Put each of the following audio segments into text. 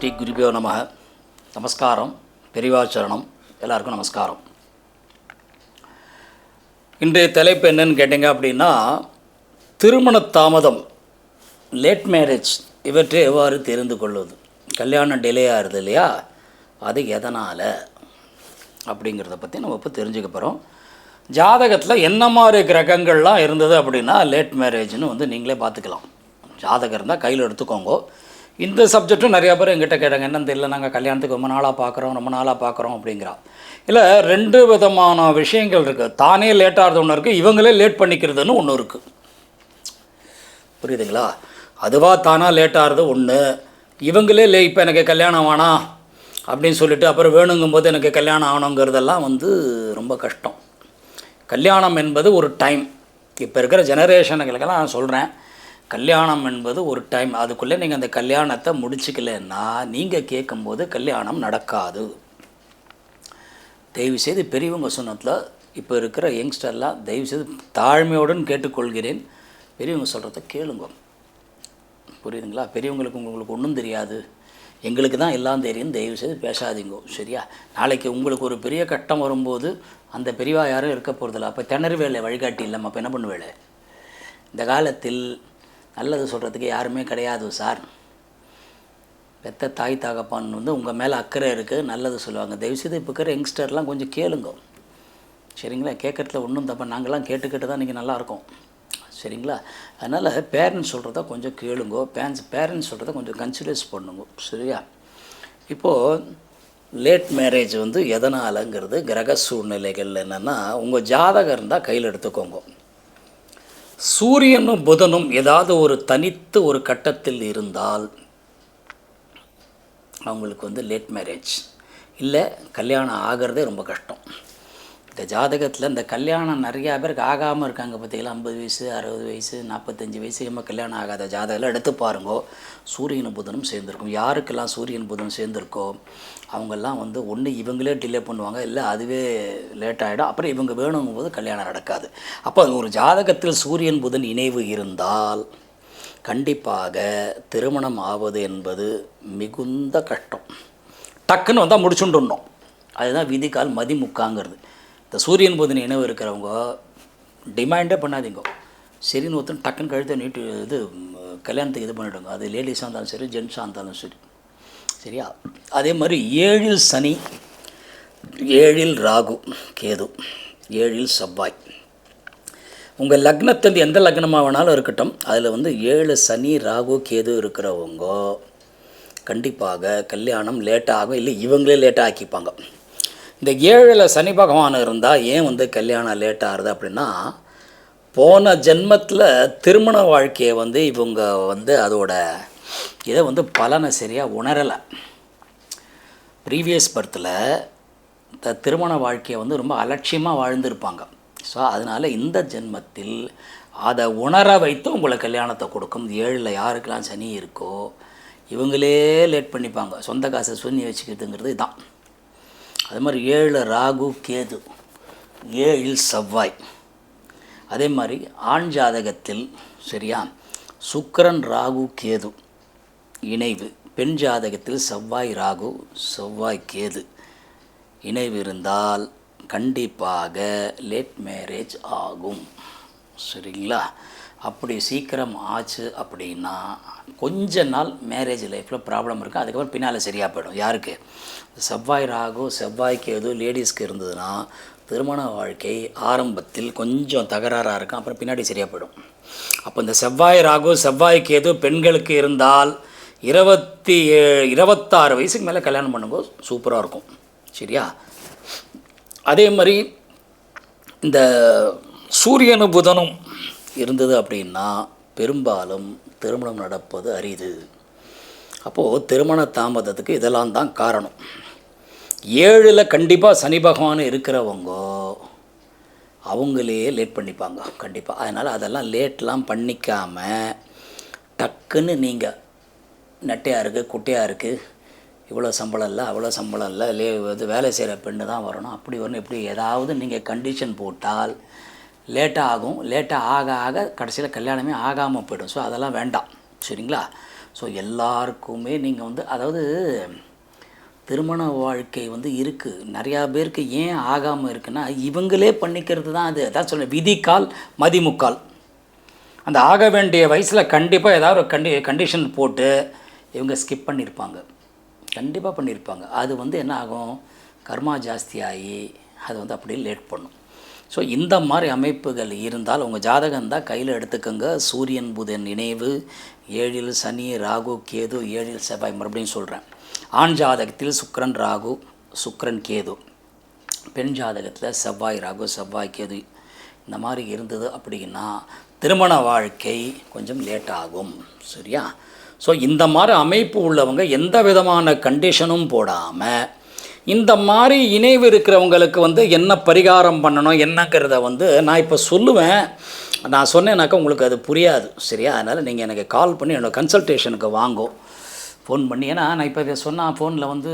ஸ்ரீ குருபியோ நம. நமஸ்காரம். பெரிவாச்சரணம். எல்லாருக்கும் நமஸ்காரம். இன்றைய தலைப்பு என்னன்னு கேட்டிங்க அப்படின்னா, திருமண தாமதம், லேட் மேரேஜ் இவற்றை எவ்வாறு தெரிந்து கொள்வது, கல்யாணம் டிலே ஆகுது இல்லையா, அது எதனால் அப்படிங்கிறத பற்றி நம்ம இப்போ தெரிஞ்சுக்க போகிறோம். ஜாதகத்தில் என்ன மாதிரி கிரகங்கள்லாம் இருந்தது அப்படின்னா லேட் மேரேஜ்னு நீங்களே பார்த்துக்கலாம். ஜாதகம் இருந்தால் கையில் எடுத்துக்கோங்க. இந்த சப்ஜெக்ட்டும் நிறையா பேர் எங்கிட்ட கேட்டாங்க, என்னன்னு தெரியல, நாங்கள் கல்யாணத்துக்கு ரொம்ப நாளாக பார்க்குறோம் அப்படிங்கிறா. இல்லை, ரெண்டு விதமான விஷயங்கள் இருக்குது. தானே லேட்டாகிறது ஒன்று இருக்குது, இவங்களே லேட் பண்ணிக்கிறதுன்னு ஒன்று இருக்குது. புரியுதுங்களா? அதுவாக தானாக லேட்டாகிறது ஒன்று, இவங்களே இப்போ எனக்கு கல்யாணம் வேணாம் அப்படின்னு சொல்லிவிட்டு அப்புறம் வேணுங்கும்போது எனக்கு கல்யாணம் ஆகணுங்கிறதெல்லாம் ரொம்ப கஷ்டம். கல்யாணம் என்பது ஒரு டைம். இப்போ இருக்கிற ஜெனரேஷனுங்களுக்கெல்லாம் நான் சொல்கிறேன், கல்யாணம் என்பது ஒரு டைம். அதுக்குள்ளே நீங்கள் அந்த கல்யாணத்தை முடிச்சிக்கலன்னா நீங்கள் கேட்கும்போது கல்யாணம் நடக்காது. தயவுசெய்து பெரியவங்க சொன்னதில் இப்போ இருக்கிற யங்ஸ்டர்லாம் தயவுசெய்து தாழ்மையோடு கேட்டுக்கொள்கிறேன், பெரியவங்க சொல்கிறத கேளுங்க. புரியுதுங்களா? பெரியவங்களுக்கு உங்களுக்கு ஒன்றும் தெரியாது, எங்களுக்கு தான் எல்லாம் தெரியும், தயவுசெய்து பேசாதீங்க, சரியா? நாளைக்கு உங்களுக்கு ஒரு பெரிய கட்டம் வரும்போது அந்த பெரியவா யாரும் இருக்க போகிறதில்ல. அப்போ திணறு வேலை வழிகாட்டி இல்லாமல் அப்போ என்ன பண்ணுவேளே? இந்த காலத்தில் நல்லது சொல்கிறதுக்கு யாருமே கிடையாது சார். பெத்த தாய் தகப்பான் உங்கள் மேலே அக்கறை இருக்குது, நல்லது சொல்லுவாங்க. தயவுசெய்து இப்போ இருக்கிற யங்ஸ்டர்லாம் கொஞ்சம் கேளுங்க, சரிங்களா? கேட்குறதுல ஒன்றும் தப்பா, நாங்கள்லாம் கேட்டுக்கிட்டு தான் நீங்கள் நல்லாயிருக்கோம், சரிங்களா? அதனால் பேரண்ட்ஸ் சொல்கிறத கொஞ்சம் கேளுங்க, பேரண்ட்ஸ் சொல்கிறத கொஞ்சம் கன்சிடர்ஸ் பண்ணுங்க, சரியா? இப்போது லேட் மேரேஜ் எதனாலங்கிறது கிரக சூழ்நிலைகள் என்னென்னா, உங்கள் ஜாதகம் இருந்தால் கையில் எடுத்துக்கோங்க. சூரியனும் புதனும் ஏதாவது ஒரு தனித்து ஒரு கட்டத்தில் இருந்தால் அவங்களுக்கு லேட் மேரேஜ், இல்லை கல்யாணம் ஆகிறதே ரொம்ப கஷ்டம். இந்த ஜாதகத்தில் இந்த கல்யாணம் நிறையா பேருக்கு ஆகாமல் இருக்காங்க பார்த்தீங்களா? 50 வயசு, 60 வயசு, 45 வயசு நம்ம கல்யாணம் ஆகாத ஜாதகத்தில் எடுத்து பாருங்கோ, சூரியனும் புதனும் சேர்ந்துருக்கும். யாருக்கெல்லாம் சூரியன் புதன் சேர்ந்துருக்கோ அவங்கெல்லாம் ஒன்று இவங்களே டிலே பண்ணுவாங்க, இல்லை அதுவே லேட் ஆகிடும், அப்புறம் இவங்க வேணுங்கும் போது கல்யாணம் நடக்காது. அப்போ ஒரு ஜாதகத்தில் சூரியன் புதன் இணைவு இருந்தால் கண்டிப்பாக திருமணம் ஆவது என்பது மிகுந்த கஷ்டம். டக்குன்னு வந்தால் முடிச்சுட்டுணும். அதுதான் விதிக்கால் மதிமுக்காங்கிறது. இந்த சூரியன் புதன் இணைவு இருக்கிறவங்க டிமாண்டே பண்ணாதீங்க, சரின்னு ஒருத்தன் டக்குன்னு கழுத்தை நீட்டு கல்யாணத்துக்கு இது பண்ணிவிடுங்க. அது லேடிஸாக இருந்தாலும் சரி, ஜென்ஸாக இருந்தாலும் சரி, சரியா? அதே மாதிரி 7இல் சனி, 7இல் ராகு கேது, 7இல் செவ்வாய். உங்கள் லக்னத்திலிருந்து எந்த லக்னமாக வேணாலும் இருக்கட்டும், அதில் 7 சனி ராகு கேது இருக்கிறவங்க கண்டிப்பாக கல்யாணம் லேட்டாகும், இல்லை இவங்களே லேட்டாக ஆக்கிப்பாங்க. இந்த 7இல் சனி பகவான் இருந்தால் ஏன் கல்யாணம் லேட்டாகுது அப்படின்னா, போன ஜென்மத்தில் திருமண வாழ்க்கையை இவங்க அதோட இதை பலனை சரியாக உணரலை. ப்ரீவியஸ் பர்த்தில் இந்த திருமண வாழ்க்கையை ரொம்ப அலட்சியமாக வாழ்ந்துருப்பாங்க. ஸோ அதனால் இந்த ஜென்மத்தில் அதை உணர வைத்து உங்களை கல்யாணத்தை கொடுக்கும். 7இல் யாருக்கெல்லாம் சனி இருக்கோ இவங்களே லேட் பண்ணிப்பாங்க, சொந்த காசை சொல்லி வச்சுக்கிறதுங்கிறது இதுதான். அது மாதிரி 7 ராகு கேது, 7இல் செவ்வாய். அதே மாதிரி ஆண் ஜாதகத்தில் சரியா சுக்கிரன் ராகு கேது இணைவு, பெண் ஜாதகத்தில் செவ்வாய் ராகு செவ்வாய் கேது இணைவு இருந்தால் கண்டிப்பாக லேட் மேரேஜ் ஆகும், சரிங்களா? அப்படி சீக்கிரம் ஆச்சு அப்படின்னா கொஞ்ச நாள் மேரேஜ் லைஃப்பில் ப்ராப்ளம் இருக்குது, அதுக்கப்புறம் பின்னால் சரியாக போயிடும். யாருக்கு? செவ்வாய் ராகு செவ்வாய் கேது லேடிஸ்க்கு இருந்ததுன்னா திருமண வாழ்க்கை ஆரம்பத்தில் கொஞ்சம் தகராறாக இருக்கும், அப்புறம் பின்னாடி சரியாக போயிடும். அப்போ இந்த செவ்வாய் ராகு செவ்வாய் கேது பெண்களுக்கு இருந்தால் 26 வயசுக்கு மேலே கல்யாணம் பண்ணும்போது சூப்பராக இருக்கும், சரியா? அதே மாதிரி இந்த சூரியனும் புதனும் இருந்தது அப்படின்னா பெரும்பாலும் திருமணம் நடப்பது அரிது. அப்போது திருமண தாமதத்துக்கு இதெல்லாம் தான் காரணம். 7இல் கண்டிப்பாக சனி பகவான் இருக்கிறவங்க அவங்களே லேட் பண்ணிப்பாங்க கண்டிப்பாக. அதனால் அதெல்லாம் லேட்லாம் பண்ணிக்காமல் டக்குன்னு நீங்கள் நட்டையாக இருக்குது, குட்டையாக இருக்குது, இவ்வளோ சம்பளம் இல்லை, அவ்வளோ சம்பளம் இல்லை, வேலை செய்கிற பெண்ணு தான் வரணும், அப்படி வரணும், இப்படி ஏதாவது நீங்கள் கண்டிஷன் போட்டால் லேட்டாக ஆகும். லேட்டாக ஆக ஆக கடைசியில் கல்யாணமே ஆகாமல் போய்டும். ஸோ அதெல்லாம் வேண்டாம், சரிங்களா? ஸோ எல்லாருக்குமே நீங்கள் வந்து அதாவது திருமண வாழ்க்கை வந்து இருக்குது. நிறையா பேருக்கு ஏன் ஆகாமல் இருக்குன்னா இவங்களே பண்ணிக்கிறது தான். அது அதான் சொல்கிறேன், விதிக்கால் மதிமுக்கால். அந்த ஆக வேண்டிய வயசில் கண்டிப்பாக ஏதாவது ஒரு கண்டிஷன் போட்டு இவங்க ஸ்கிப் பண்ணியிருப்பாங்க, கண்டிப்பாக பண்ணியிருப்பாங்க. அது வந்து என்ன ஆகும், கர்மா ஜாஸ்தியாகி அது வந்து அப்படியே லேட் பண்ணும். ஸோ இந்த மாதிரி அமைப்புகள் இருந்தால் உங்கள் ஜாதகம் தான் கையில் எடுத்துக்கோங்க. சூரியன் புதன் இணைவு, 7இல் சனி ராகு கேது, 7இல் செவ்வாய். மறுபடியும் சொல்கிறேன், ஆண் ஜாதகத்தில் சுக்கிரன் ராகு, சுக்கிரன் கேது. பெண் ஜாதகத்தில் செவ்வாய் ராகு, செவ்வாய் கேது. இந்த மாதிரி இருந்தது அப்படின்னா திருமண வாழ்க்கை கொஞ்சம் லேட் ஆகும். சரியா? ஸோ இந்த மாதிரி அமைப்பு உள்ளவங்க எந்த விதமான கண்டிஷனும் போடாமல் இந்த மாதிரி இணைவு இருக்கிறவங்களுக்கு வந்து என்ன பரிகாரம் பண்ணணும் என்னங்கிறத வந்து நான் இப்போ சொல்லுவேன். நான் சொன்னேன்னாக்கா உங்களுக்கு அது புரியாது. சரியா? அதனால் நீங்கள் எனக்கு கால் பண்ணி என்னோடய கன்சல்டேஷனுக்கு வாங்கோ, ஃபோன் பண்ணி. ஏன்னா நான் இப்போ இதை சொன்னால் ஃபோனில் வந்து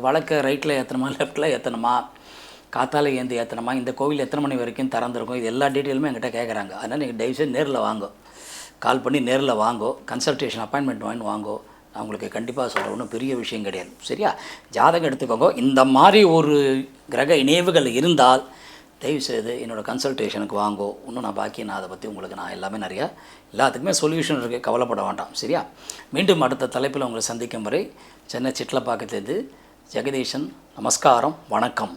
வழக்க ரைட்டில் ஏற்றணுமா லெஃப்ட்டில் ஏற்றணுமா, காத்தால ஏந்தி ஏற்றணுமா, இந்த கோவில் எத்தனை மணி வரைக்கும் திறந்துருக்கும், இது எல்லா டீட்டெயிலுமே என்கிட்ட கேட்குறாங்க. அதனால் நீங்கள் தயவுசெய்து நேரில் வாங்கோ, கால் பண்ணி நேரில் வாங்கோ, கன்சல்டேஷன் அப்பாயின்மெண்ட் வாங்கி வாங்கோ. நான் உங்களுக்கு கண்டிப்பாக சொல்கிறேன், ஒன்றும் பெரிய விஷயம் கிடையாது. சரியா? ஜாதகம் எடுத்துக்கோங்க. இந்த மாதிரி ஒரு கிரக இணைவுகள் இருந்தால் தயவுசெய்து என்னோடய கன்சல்டேஷனுக்கு வாங்கோ. இன்னும் நான் பாக்கி நான் அதை பற்றி உங்களுக்கு நான் எல்லாமே நிறையா எல்லாத்துக்குமே சொல்யூஷன் இருக்குது, கவலைப்பட வேண்டாம். சரியா? மீண்டும் அடுத்த தலைப்பில் உங்களை சந்திக்கும் வரை சென்னை சிட்லப்பாக்கத்திலிருந்து ஜெகதீஷன். நமஸ்காரம், வணக்கம்.